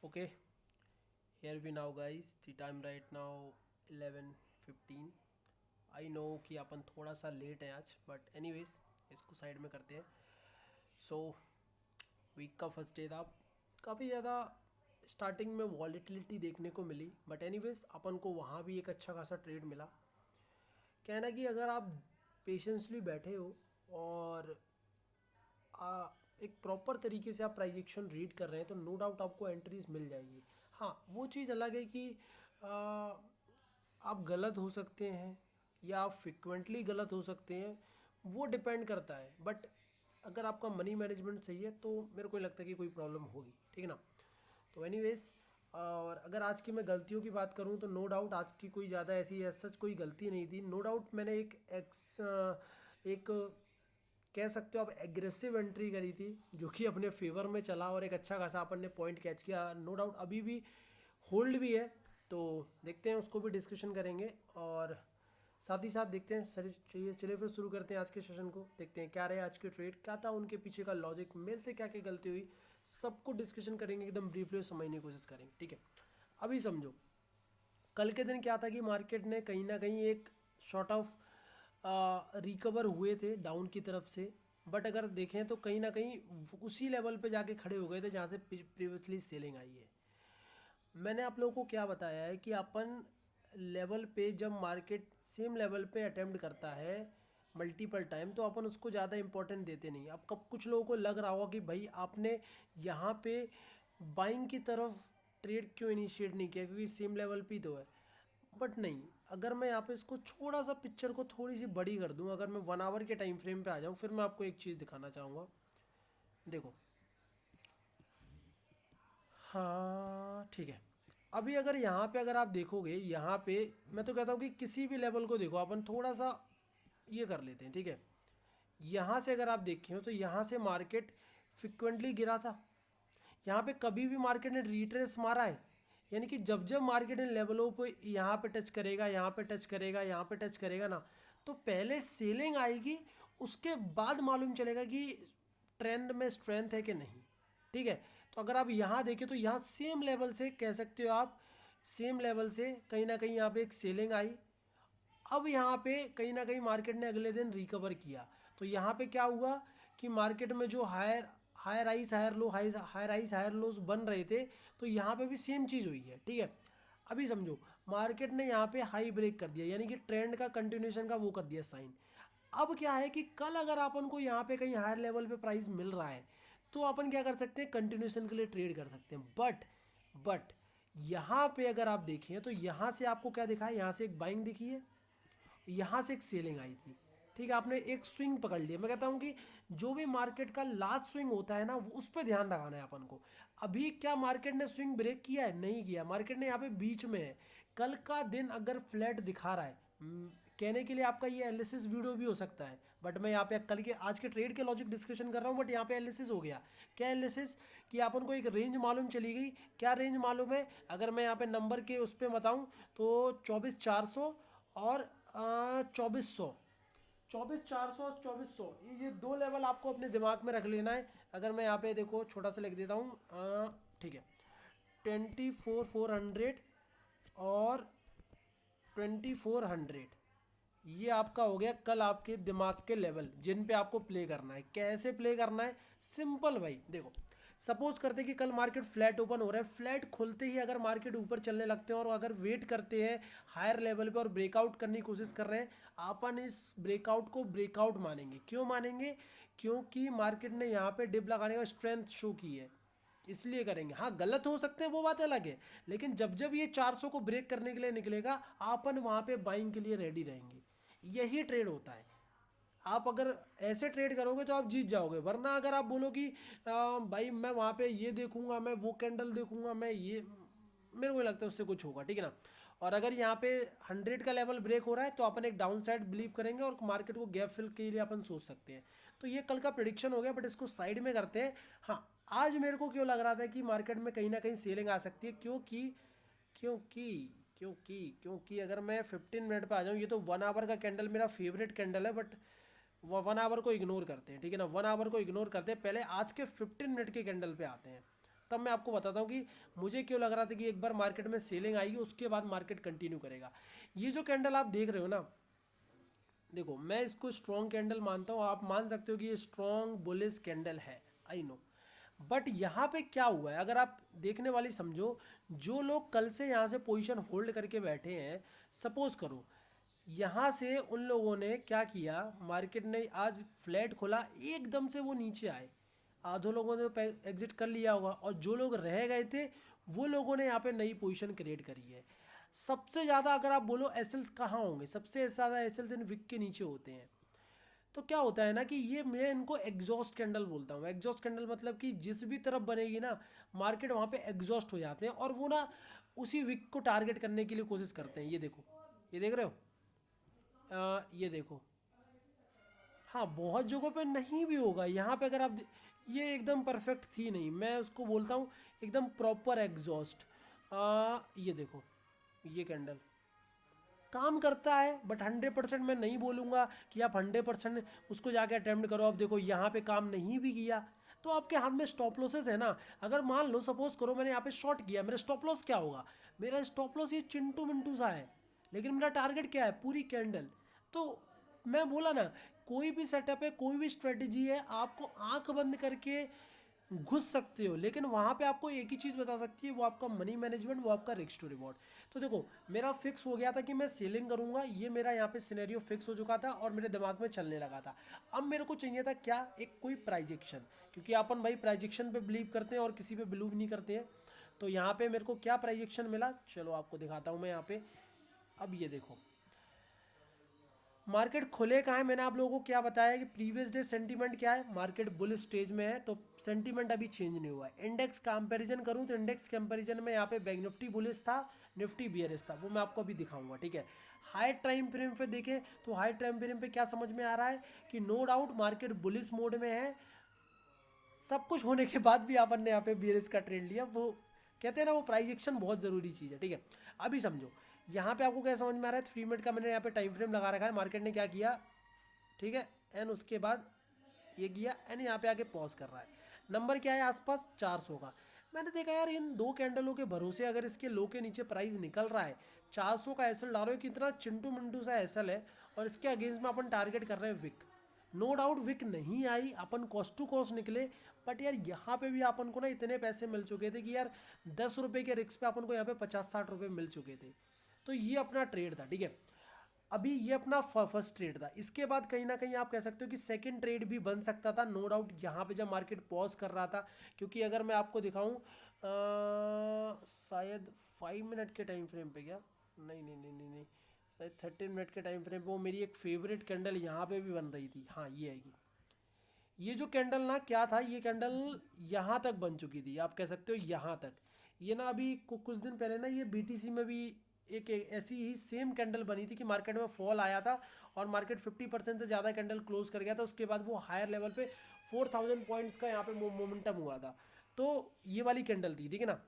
Okay, here we now guys. The time right now 11:15. I know कि अपन थोड़ा सा late है आज, बट एनीवेज इसको साइड में करते हैं. सो वीक का फर्स्ट डे था. काफ़ी ज़्यादा स्टार्टिंग में वॉलीटिलिटी देखने को मिली, बट एनीवेज अपन को वहाँ भी एक अच्छा खासा ट्रेड मिला. कहना कि अगर आप पेशेंसली बैठे हो और एक प्रॉपर तरीके से आप प्राइजेक्शन रीड कर रहे हैं तो नो डाउट आपको एंट्रीज मिल जाएगी. हाँ, वो चीज़ अलग है कि आ, आप गलत हो सकते हैं या आप फ्रिक्वेंटली गलत हो सकते हैं, वो डिपेंड करता है. बट अगर आपका मनी मैनेजमेंट सही है तो मेरे को नहीं लगता कि कोई प्रॉब्लम होगी. ठीक है ना. तो एनीवेज, और अगर आज की मैं गलतियों की बात करूं तो नो डाउट आज की कोई ज़्यादा ऐसी सच कोई गलती नहीं थी. नो डाउट मैंने एक कह सकते हो आप एग्रेसिव एंट्री करी थी जो कि अपने फेवर में चला और एक अच्छा खासा अपन ने पॉइंट कैच किया. नो डाउट अभी भी होल्ड भी है, तो देखते हैं, उसको भी डिस्कशन करेंगे. और साथ ही साथ देखते हैं. चलिए चलिए फिर शुरू करते हैं आज के सेशन को. देखते हैं क्या रहे आज के ट्रेड, क्या था उनके पीछे का लॉजिक, मेरे से क्या क्या गलती हुई, सबको डिस्कशन करेंगे, एकदम ब्रीफली समझने की कोशिश करेंगे. ठीक है. अभी समझो, कल के दिन क्या था कि मार्केट ने कहीं ना कहीं एक शॉर्ट ऑफ रिकवर हुए थे डाउन की तरफ से. बट अगर देखें तो कहीं ना कहीं उसी लेवल पे जाके खड़े हो गए थे जहाँ से प्रीवियसली सेलिंग आई है. मैंने आप लोगों को क्या बताया है कि अपन लेवल पे जब मार्केट सेम लेवल पे अटेम्प्ट करता है मल्टीपल टाइम तो अपन उसको ज़्यादा इंपॉर्टेंट देते नहीं. अब कब कुछ लोगों को लग रहा होगा कि भाई आपने यहाँ पे बाइंग की तरफ ट्रेड क्यों इनिशिएट नहीं किया क्योंकि सेम लेवल पे ही तो है. बट नहीं, अगर मैं यहाँ पे इसको थोड़ा सा पिक्चर को थोड़ी सी बड़ी कर दूँ, अगर मैं 1 आवर के टाइम फ्रेम पे आ जाऊँ, फिर मैं आपको एक चीज़ दिखाना चाहूँगा. देखो, हाँ ठीक है. अभी अगर यहाँ पे अगर आप देखोगे, यहाँ पे मैं तो कहता हूँ कि किसी भी लेवल को देखो, अपन थोड़ा सा ये कर लेते हैं. ठीक है. यहाँ से अगर आप देखें तो यहाँ से मार्केट फ्रिक्वेंटली गिरा था. यहाँ पे कभी भी मार्केट ने रिट्रेस मारा है. यानी कि जब जब मार्केट इन लेवलों पे यहाँ पे टच करेगा, यहाँ पे टच करेगा, यहाँ पे टच करेगा ना, तो पहले सेलिंग आएगी, उसके बाद मालूम चलेगा कि ट्रेंड में स्ट्रेंथ है कि नहीं. ठीक है. तो अगर आप यहाँ देखें तो यहाँ सेम लेवल से कह सकते हो आप, सेम लेवल से कहीं ना कहीं यहाँ पे एक सेलिंग आई. अब यहाँ पे कहीं ना कहीं मार्केट ने अगले दिन रिकवर किया. तो यहाँ पे क्या हुआ कि मार्केट में जो higher higher highs higher low higher highs higher lows बन रहे थे, तो यहाँ पे भी सेम चीज़ हुई है. ठीक है. अभी समझो, मार्केट ने यहाँ पे हाई ब्रेक कर दिया, यानी कि ट्रेंड का कंटिन्यूशन का वो कर दिया साइन. अब क्या है कि कल अगर अपन को यहाँ पे कहीं हायर लेवल पे प्राइस मिल रहा है तो अपन क्या कर सकते हैं, कंटिन्यूशन के लिए ट्रेड कर सकते हैं. बट यहाँ पे अगर आप देखें तो यहाँ से आपको क्या दिखा है, यहाँ से एक बाइंग दिखी है, यहाँ से एक सेलिंग आई थी. ठीक है. आपने एक स्विंग पकड़ लिया. मैं कहता हूँ कि जो भी मार्केट का लास्ट स्विंग होता है ना, उस पर ध्यान लगाना है अपन को. अभी क्या मार्केट ने स्विंग ब्रेक किया है? नहीं किया. मार्केट ने यहाँ पे बीच में है. कल का दिन अगर फ्लैट दिखा रहा है, कहने के लिए आपका ये एनालिसिस वीडियो भी हो सकता है, बट मैं यहाँ पे कल के आज के ट्रेड के लॉजिक डिस्कशन कर रहा हूँ. बट यहाँ पे एनालिसिस हो गया. क्या एनालिसिस कि अपन को एक रेंज मालूम चली गई. क्या रेंज मालूम है? अगर मैं यहाँ पे नंबर के उस पर बताऊँ तो 24,400 और 2400, 24,400 और 2400, ये दो लेवल आपको अपने दिमाग में रख लेना है. अगर मैं यहाँ पे देखो छोटा सा लिख देता हूँ. ठीक है. 24,400 और 2400, ये आपका हो गया कल आपके दिमाग के लेवल जिन पे आपको प्ले करना है. कैसे प्ले करना है? सिंपल भाई. देखो, सपोज करते हैं कि कल मार्केट फ्लैट ओपन हो रहा है. फ्लैट खुलते ही अगर मार्केट ऊपर चलने लगते हैं और अगर वेट करते हैं हायर लेवल पे और ब्रेकआउट करने की कोशिश कर रहे हैं, अपन इस ब्रेकआउट को ब्रेकआउट मानेंगे. क्यों मानेंगे? क्योंकि मार्केट ने यहाँ पे डिप लगाने का स्ट्रेंथ शो की है, इसलिए करेंगे. हाँ, गलत हो सकते हैं, वो बात अलग है. लेकिन जब जब ये 400 को ब्रेक करने के लिए निकलेगा, अपन वहाँ पे बाइंग के लिए रेडी रहेंगे. यही ट्रेड होता है. आप अगर ऐसे ट्रेड करोगे तो आप जीत जाओगे. वरना अगर आप बोलो कि भाई मैं वहाँ पे ये देखूंगा, मैं वो कैंडल देखूंगा, मैं ये, मेरे को नहीं लगता उससे कुछ होगा. ठीक है ना. और अगर यहाँ पे 100 का लेवल ब्रेक हो रहा है तो अपन एक डाउन साइड बिलीव करेंगे और मार्केट को गैप फिल के लिए अपन सोच सकते हैं. तो ये कल का प्रिडिक्शन हो गया, बट इसको साइड में करते हैं. हाँ, आज मेरे को क्यों लग रहा था कि मार्केट में कहीं ना कहीं सेलिंग आ सकती है, क्योंकि क्योंकि क्योंकि अगर मैं 15 मिनट पे आ जाऊँ, ये तो 1 आवर का कैंडल मेरा फेवरेट कैंडल है, बट 1 आवर को इग्नोर करते हैं. ठीक है ना. 1 आवर को इग्नोर करते हैं, पहले आज के 15 मिनट के कैंडल पे आते हैं. तब मैं आपको बताता हूँ कि मुझे क्यों लग रहा था कि एक बार मार्केट में सेलिंग आएगी, उसके बाद मार्केट कंटिन्यू करेगा। ये जो कैंडल आप देख रहे हो ना, देखो मैं इसको स्ट्रॉन्ग कैंडल मानता हूँ, आप मान सकते हो कि ये स्ट्रॉन्ग बुलिश कैंडल है, आई नो। बट यहाँ पे क्या हुआ है, अगर आप देखने वाली समझो, जो लोग कल से यहाँ से पोजीशन होल्ड करके बैठे हैं, सपोज करो यहाँ से उन लोगों ने क्या किया, मार्केट ने आज फ्लैट खोला, एकदम से वो नीचे आए, आधों लोगों ने एग्जिट कर लिया होगा, और जो लोग रह गए थे वो लोगों ने यहाँ पे नई पोजीशन क्रिएट करी है। सबसे ज़्यादा अगर आप बोलो एसएल्स कहाँ होंगे, सबसे ज़्यादा एसएल्स इन विक के नीचे होते हैं। तो क्या होता है ना कि ये मैं इनको एग्जॉस्ट कैंडल बोलता हूँ। एग्जॉस्ट कैंडल मतलब कि जिस भी तरफ बनेगी ना मार्केट, वहाँ पे एग्जॉस्ट हो जाते हैं और वो ना उसी विक को टारगेट करने के लिए कोशिश करते हैं। ये देखो, ये देख रहे हो, ये देखो, हाँ बहुत जगहों पे नहीं भी होगा, यहाँ पे अगर आप ये एकदम परफेक्ट थी नहीं, मैं उसको बोलता हूँ एकदम प्रॉपर एग्जॉस्ट। ये देखो, ये कैंडल काम करता है, बट 100% मैं नहीं बोलूँगा कि आप 100% उसको जाके अटेम्प्ट करो। अब देखो यहाँ पे काम नहीं भी किया तो आपके हाथ में स्टॉप लॉसेस है ना। अगर मान लो सपोज करो मैंने यहाँ पे शॉर्ट किया, मेरा स्टॉप लॉस क्या होगा, मेरा स्टॉप लॉस ये चिंटू मिंटू सा है, लेकिन मेरा टारगेट क्या है, पूरी कैंडल। तो मैं बोला ना, कोई भी सेटअप है, कोई भी स्ट्रेटजी है, आपको आंख बंद करके घुस सकते हो, लेकिन वहाँ पे आपको एक ही चीज़ बता सकती है, वो आपका मनी मैनेजमेंट, वो आपका रिस्क टू रिवॉर्ड। तो देखो मेरा फिक्स हो गया था कि मैं सेलिंग करूँगा, ये मेरा यहाँ पे सिनेरियो फिक्स हो चुका था और मेरे दिमाग में चलने लगा था। अब मेरे को चाहिए था क्या, एक कोई प्राइजेक्शन, क्योंकि अपन भाई प्राइजेक्शन पे बिलीव करते हैं और किसी पे बिलीव नहीं करते हैं। तो यहाँ पे मेरे को क्या प्राइजेक्शन मिला, चलो आपको दिखाता हूँ मैं यहाँ पे। अब ये देखो मार्केट खुले कहाँ है, मैंने आप लोगों को क्या बताया कि प्रीवियस डे सेंटीमेंट क्या है, मार्केट बुल स्टेज में है, तो सेंटीमेंट अभी चेंज नहीं हुआ है। इंडेक्स कंपैरिजन करूँ तो इंडेक्स कंपैरिजन में यहाँ पे बैंक निफ्टी बुलिश था, निफ्टी बियरिश था, वो मैं आपको अभी दिखाऊंगा, ठीक है। हाई टाइम फ्रेम पे देखें तो हाई टाइम फ्रेम पे क्या समझ में आ रहा है कि no doubt market bullish mode में है। सब कुछ होने के बाद भी अपन ने यहाँ पे बियरिश का ट्रेड लिया, वो कहते हैं ना वो प्राइजेक्शन बहुत ज़रूरी चीज़ है, ठीक है। अभी समझो यहाँ पे आपको क्या समझ में आ रहा है, 3 मिनट का मैंने यहाँ पे टाइम फ्रेम लगा रखा है, मार्केट ने क्या किया, ठीक है, एन उसके बाद ये किया, एन यहाँ पे आके पॉज कर रहा है, नंबर क्या है आसपास 400 का। मैंने देखा यार इन दो कैंडलों के भरोसे अगर इसके लो के नीचे प्राइस निकल रहा है, 400 का एसएल डालो, कितना चिंटू मिंटू सा एसएल है, और इसके अगेंस्ट में अपन टारगेट कर रहे हैं विक। नो डाउट विक नहीं आई, अपन कॉस्ट टू कॉस्ट निकले, बट यार यहाँ पे भी अपन को ना इतने पैसे मिल चुके थे कि यार 10 रुपये के रिस्क पे अपन को यहाँ पे 50-60 रुपये मिल चुके थे। तो ये अपना ट्रेड था, ठीक है। अभी ये अपना फर्स्ट ट्रेड था, इसके बाद कहीं ना कहीं आप कह सकते हो कि सेकंड ट्रेड भी बन सकता था, नो डाउट, यहाँ पे जब मार्केट पॉज कर रहा था। क्योंकि अगर मैं आपको दिखाऊं शायद 5 मिनट के टाइम फ्रेम पे, क्या नहीं नहीं नहीं नहीं नहीं, शायद 13 मिनट के टाइम फ्रेम पे वो मेरी एक फेवरेट कैंडल यहाँ पे भी बन रही थी, हाँ ये आएगी। ये जो कैंडल ना क्या था, ये कैंडल यहाँ तक बन चुकी थी, आप कह सकते हो यहाँ तक। ये ना अभी कुछ दिन पहले ना ये बीटीसी में भी एक ऐसी ही सेम कैंडल बनी थी कि मार्केट में फॉल आया था और मार्केट 50% से ज़्यादा कैंडल क्लोज कर गया था, उसके बाद वो हायर लेवल पे 4000 पॉइंट्स का यहाँ पे मोमेंटम हुआ था। तो ये वाली कैंडल थी, ठीक है ना।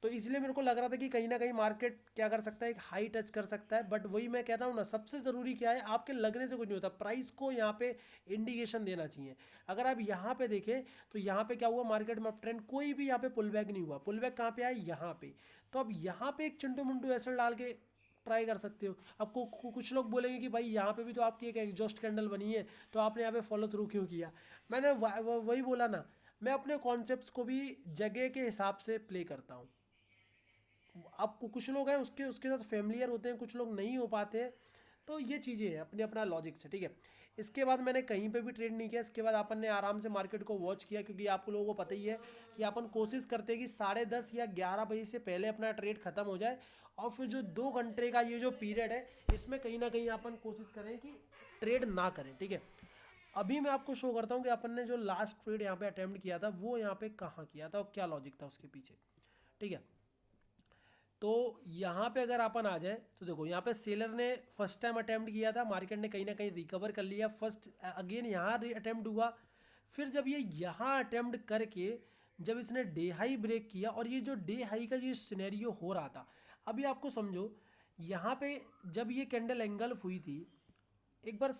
तो इसलिए मेरे को लग रहा था कि कहीं ना कहीं मार्केट क्या कर सकता है, एक हाई टच कर सकता है। बट वही मैं कह रहा हूँ ना, सबसे ज़रूरी क्या है, आपके लगने से कुछ नहीं होता, प्राइस को यहाँ पे इंडिकेशन देना चाहिए। अगर आप यहाँ पे देखें तो यहाँ पे क्या हुआ, मार्केट में ट्रेंड कोई भी यहाँ पे पुल बैक नहीं हुआ, पुल बैक कहाँ पे आया, यहाँ पे। तो अब यहाँ पे एक चिंटू मिंटू एसएल डाल के ट्राई कर सकते हो। अब कुछ लोग बोलेंगे कि भाई यहाँ पे भी तो आपकी एक एग्जॉस्ट कैंडल बनी है, तो आपने यहाँ पे फॉलो थ्रू क्यों किया। मैंने वही बोला ना, मैं अपने कॉन्सेप्ट्स को भी जगह के हिसाब से प्ले करता हूँ। अब कुछ लोग हैं उसके उसके साथ फेमिलियर होते हैं, कुछ लोग नहीं हो पाते हैं। तो ये चीज़ें हैं अपने अपना लॉजिक से, ठीक है। इसके बाद मैंने कहीं पे भी ट्रेड नहीं किया, इसके बाद अपन ने आराम से मार्केट को वॉच किया, क्योंकि आप लोगों को पता ही है कि अपन कोशिश करते हैं कि 10:30 या 11 बजे से पहले अपना ट्रेड खत्म हो जाए, और फिर जो 2 घंटे का ये जो पीरियड है, इसमें कहीं ना कहीं अपन कोशिश करें कि ट्रेड ना करें, ठीक है। अभी मैं आपको शो करता हूँ कि अपन ने जो लास्ट ट्रेड यहाँ पे अटेम्प्ट किया था वो यहाँ पे कहाँ किया था और क्या लॉजिक था उसके पीछे, ठीक है। तो यहाँ पे अगर अपन आ जाए तो देखो यहाँ पे सेलर ने फर्स्ट टाइम अटेम्प्ट किया था, मार्केट ने कहीं ना कहीं रिकवर कर लिया, फर्स्ट अगेन यहाँ अटेम्प्ट हुआ। फिर जब ये यहाँ अटेम्प्ट करके जब इसने डे हाई ब्रेक किया, और ये जो डे हाई का जो सिनेरियो हो रहा था, अभी आपको समझो यहाँ पे जब ये कैंडल एंगल्फ हुई थी, एक बार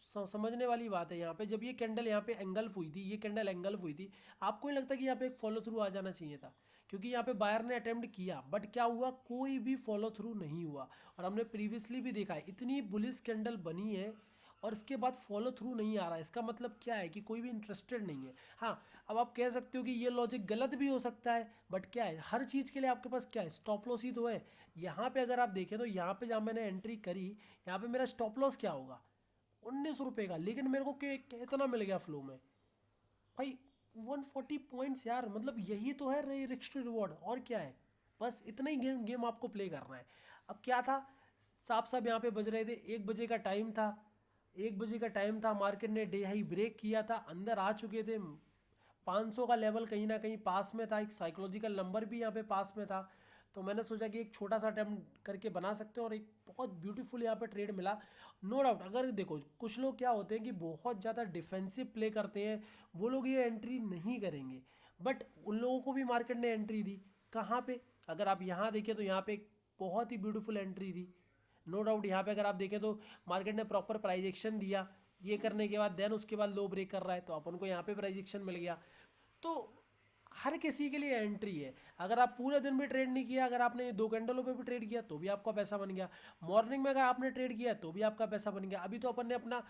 समझने वाली बात है यहाँ पे। जब ये कैंडल यहाँ पे एंगल्फ हुई थी, ये कैंडल एंगल्फ हुई थी, आपको नहीं लगता कि यहाँ पे एक फॉलो थ्रू आ जाना चाहिए था? क्योंकि यहाँ पे बायर ने अटेम्प्ट किया, बट क्या हुआ, कोई भी फॉलो थ्रू नहीं हुआ। और हमने प्रीवियसली भी देखा है, इतनी बुलिश कैंडल बनी है और इसके बाद फॉलो थ्रू नहीं आ रहा है। इसका मतलब क्या है कि कोई भी इंटरेस्टेड नहीं है। हाँ, अब आप कह सकते हो कि ये लॉजिक गलत भी हो सकता है, बट क्या है, हर चीज़ के लिए आपके पास क्या है, स्टॉप लॉस ही तो है। यहाँ पे अगर आप देखें तो यहाँ पे जहाँ मैंने एंट्री करी, यहाँ पे मेरा स्टॉप लॉस क्या होगा, 19 रुपये का, लेकिन मेरे को कितना मिल गया फ्लो में भाई, 140 पॉइंट्स यार। मतलब यही तो है रिस्क टू रिवॉर्ड, और क्या है। बस इतना ही गेम गेम आपको प्ले करना है। अब क्या था, साफ साफ यहाँ पे बज रहे थे, 1 बजे का टाइम था, 1 बजे का टाइम था, मार्केट ने डे हाई ब्रेक किया था, अंदर आ चुके थे। 500 का लेवल कहीं ना कहीं पास में था, एक साइकोलॉजिकल नंबर भी यहाँ पे पास में था। तो मैंने सोचा कि एक छोटा सा अटेम्प्ट करके बना सकते हैं, और एक बहुत ब्यूटीफुल यहाँ पे ट्रेड मिला। नो डाउट, अगर देखो कुछ लोग क्या होते हैं कि बहुत ज़्यादा डिफेंसिव प्ले करते हैं, वो लोग ये एंट्री नहीं करेंगे, बट उन लोगों को भी मार्केट ने एंट्री दी। कहाँ पे, अगर आप यहाँ देखें तो यहाँ पे एक बहुत ही ब्यूटीफुल एंट्री दी। नो डाउट यहाँ पे अगर आप देखें तो मार्केट ने प्रॉपर प्राइस एक्शन दिया, ये करने के बाद देन उसके बाद लो ब्रेक कर रहा है, तो अपन को यहाँ पे प्राइस एक्शन मिल गया। तो हर किसी के लिए एंट्री है। अगर आप पूरे दिन भी ट्रेड नहीं किया, अगर आपने 2 कैंडलों पे भी ट्रेड किया तो भी आपका पैसा बन गया। मॉर्निंग में अगर आपने ट्रेड किया तो भी आपका पैसा बन गया। अभी तो अपन ने अपना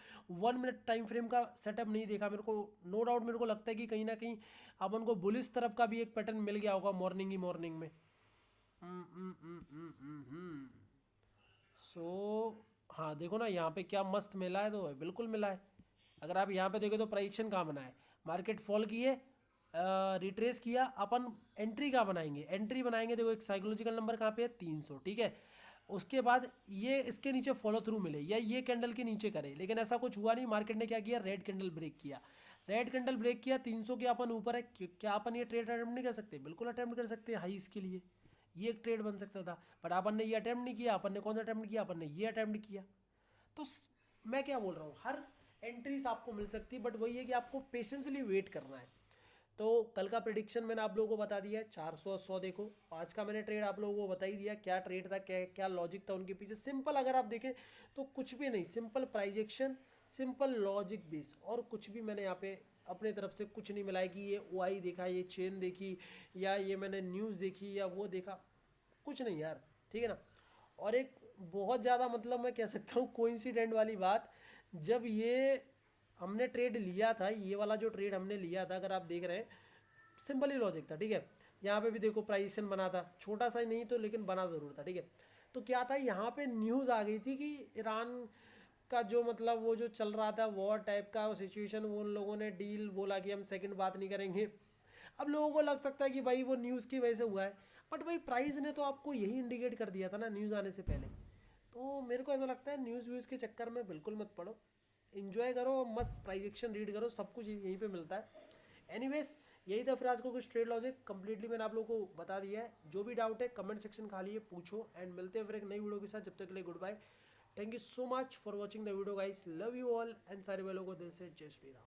1 मिनट टाइम फ्रेम का सेटअप नहीं देखा, मेरे को नो डाउट मेरे को लगता है कि कहीं ना कहीं अपन को बुलिस तरफ का भी एक पैटर्न मिल गया होगा मॉर्निंग ही मॉर्निंग में। सो हाँ देखो ना, यहाँ पे क्या मस्त मिला है, तो बिल्कुल मिला है। अगर आप यहाँ पे देखो तो प्राइजेक्शन कहाँ बना है, मार्केट फॉल की है, रिट्रेस किया, अपन एंट्री कहाँ बनाएंगे, एंट्री बनाएंगे, देखो एक साइकोलॉजिकल नंबर कहाँ पे है, 300, ठीक है। उसके बाद ये इसके नीचे फॉलो थ्रू मिले, या ये कैंडल के नीचे करे, लेकिन ऐसा कुछ हुआ नहीं। मार्केट ने क्या किया, रेड कैंडल ब्रेक किया, रेड कैंडल ब्रेक किया, 300 के अपन ऊपर है। क्या अपन ये ट्रेड अटेम्प्ट नहीं कर सकते? बिल्कुल अटेम्प्ट कर सकते हैं, हाई इसके लिए ये एक ट्रेड बन सकता था, बट अपन ने ये अटेम्प्ट नहीं किया। अपन ने कौन सा अटेम्प्ट किया, अपन ने ये अटेम्प्ट किया। तो मैं क्या बोल रहा हूँ, हर एंट्रीज आपको मिल सकती है, बट वही है कि आपको पेशेंसली वेट करना है। तो कल का प्रिडिक्शन मैंने आप लोगों को बता दिया है, 400 और 100 देखो। आज का मैंने ट्रेड आप लोगों को बता ही दिया, क्या ट्रेड था, क्या क्या लॉजिक था उनके पीछे। सिंपल अगर आप देखें तो कुछ भी नहीं, सिंपल प्राइजेक्शन, सिंपल लॉजिक बेस, और कुछ भी मैंने यहाँ पे अपने तरफ से कुछ नहीं मिला है कि ये ओआई देखा, ये चेन देखी, या ये मैंने न्यूज़ देखी, या वो देखा, कुछ नहीं यार, ठीक है ना। और एक बहुत ज़्यादा मतलब मैं कह सकता हूँ कोइंसिडेंट वाली बात, जब ये हमने ट्रेड लिया था, ये वाला जो ट्रेड हमने लिया था, अगर आप देख रहे हैं, सिंपल ही लॉजिक था, ठीक है। यहाँ पे भी देखो प्राइजेशन बना था, छोटा सा ही नहीं तो, लेकिन बना ज़रूर था, ठीक है। तो क्या था, यहाँ पे न्यूज़ आ गई थी कि ईरान का जो मतलब वो जो चल रहा था वॉर टाइप का सिचुएशन, वो उन लोगों ने डील बोला कि हम सेकंड बात नहीं करेंगे। अब लोगों को लग सकता है कि भाई वो न्यूज़ की वजह से हुआ है, बट भाई प्राइस ने तो आपको यही इंडिकेट कर दिया था ना न्यूज़ आने से पहले। तो मेरे को ऐसा लगता है न्यूज़ व्यूज़ के चक्कर में बिल्कुल मत पड़ो, इन्जॉय करो, मस्त प्राइजेक्शन रीड करो, सब कुछ यहीं पे मिलता है। एनीवेज, यही था फिर आज को कुछ ट्रेड लॉजिक, कंप्लीटली मैंने आप लोगों को बता दिया है। जो भी डाउट है कमेंट सेक्शन खाली है, पूछो, एंड मिलते हैं फिर एक नई वीडियो के साथ। जब तक के लिए goodbye, thank you so much for watching the video guys, love you all, and सारे वालों को दिल से जय श्री राम।